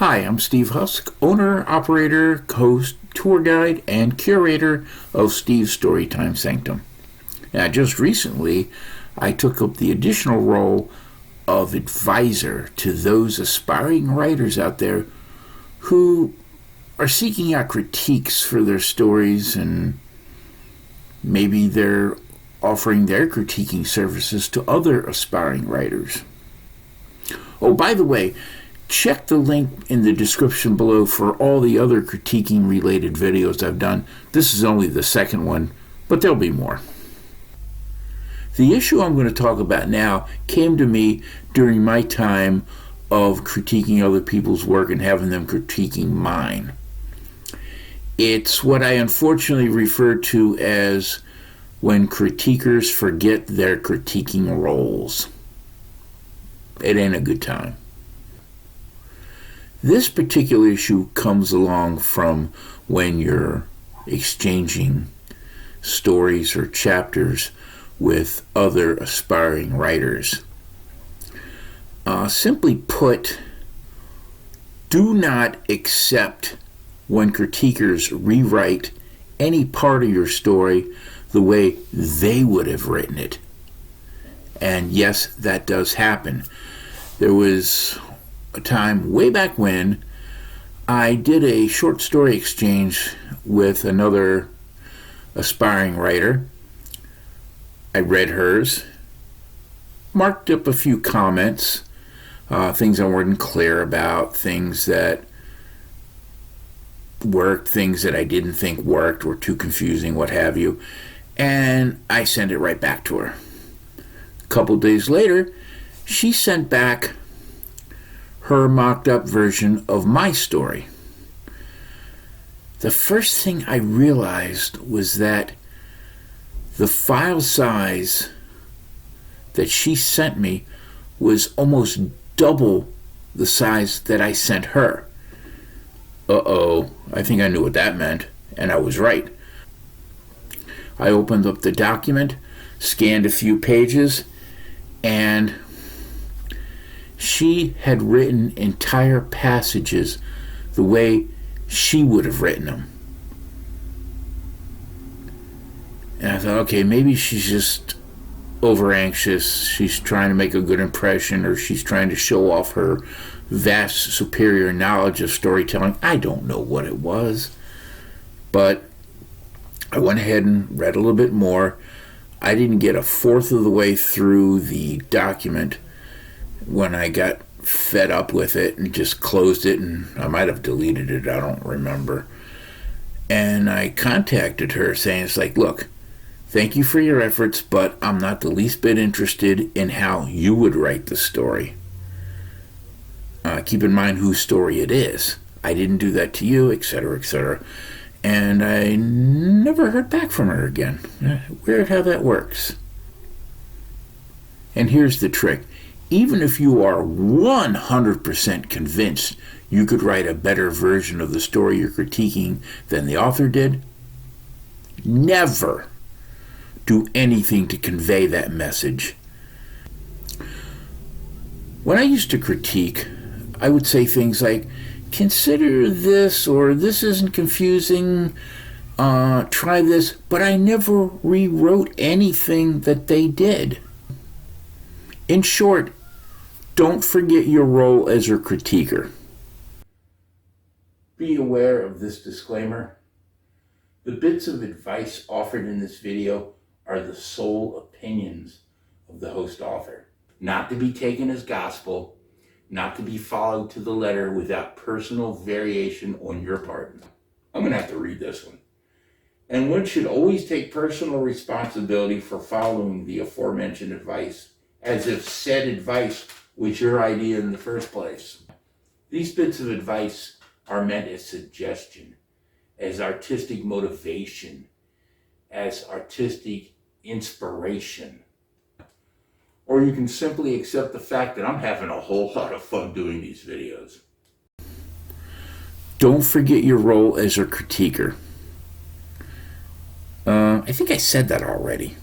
Hi, I'm Steve Husk, owner, operator, host, tour guide, and curator of Steve's Storytime Sanctum. Now, just recently, I took up the additional role of advisor to those aspiring writers out there who are seeking out critiques for their stories, and maybe they're offering their critiquing services to other aspiring writers. Oh, by the way, check the link in the description below for all the other critiquing related videos I've done. This is only the second one, but there'll be more. The issue I'm going to talk about now came to me during my time of critiquing other people's work and having them critiquing mine. It's what I unfortunately refer to as when critiquers forget their critiquing roles. It ain't a good time. This particular issue comes along from when you're exchanging stories or chapters with other aspiring writers. Simply put, do not accept when critiquers rewrite any part of your story the way they would have written it. And yes, that does happen. There was a time way back when I did a short story exchange with another aspiring writer. I read hers, marked up a few comments, things I wasn't clear about, things that worked, things that I didn't think worked, were too confusing, what have you, and I sent it right back to her. A couple days later, she sent back her mocked up version of my story. The first thing I realized was that the file size that she sent me was almost double the size that I sent her. I think I knew what that meant, and I was right. I opened up the document, scanned a few pages, and she had written entire passages the way she would have written them. And I thought, okay, maybe she's just over anxious. She's trying to make a good impression, or she's trying to show off her vast superior knowledge of storytelling. I don't know what it was. But I went ahead and read a little bit more. I didn't get a fourth of the way through the document when I got fed up with it and just closed it, and I might have deleted it, I don't remember. And I contacted her saying, it's like, look, thank you for your efforts, but I'm not the least bit interested in how you would write the story. Keep in mind whose story it is. I didn't do that to you, etc., etc. And I never heard back from her again. Weird how that works. And here's the trick. Even if you are 100% convinced you could write a better version of the story you're critiquing than the author did, never do anything to convey that message. When I used to critique, I would say things like, consider this, or this isn't confusing, try this, but I never rewrote anything that they did. In short, don't forget your role as a critiquer. Be aware of this disclaimer. The bits of advice offered in this video are the sole opinions of the host author, not to be taken as gospel, not to be followed to the letter without personal variation on your part. I'm going to have to read this one. And one should always take personal responsibility for following the aforementioned advice, as if said advice was your idea in the first place. These bits of advice are meant as suggestion, as artistic motivation, as artistic inspiration. Or you can simply accept the fact that I'm having a whole lot of fun doing these videos. Don't forget your role as a critiquer. I think I said that already.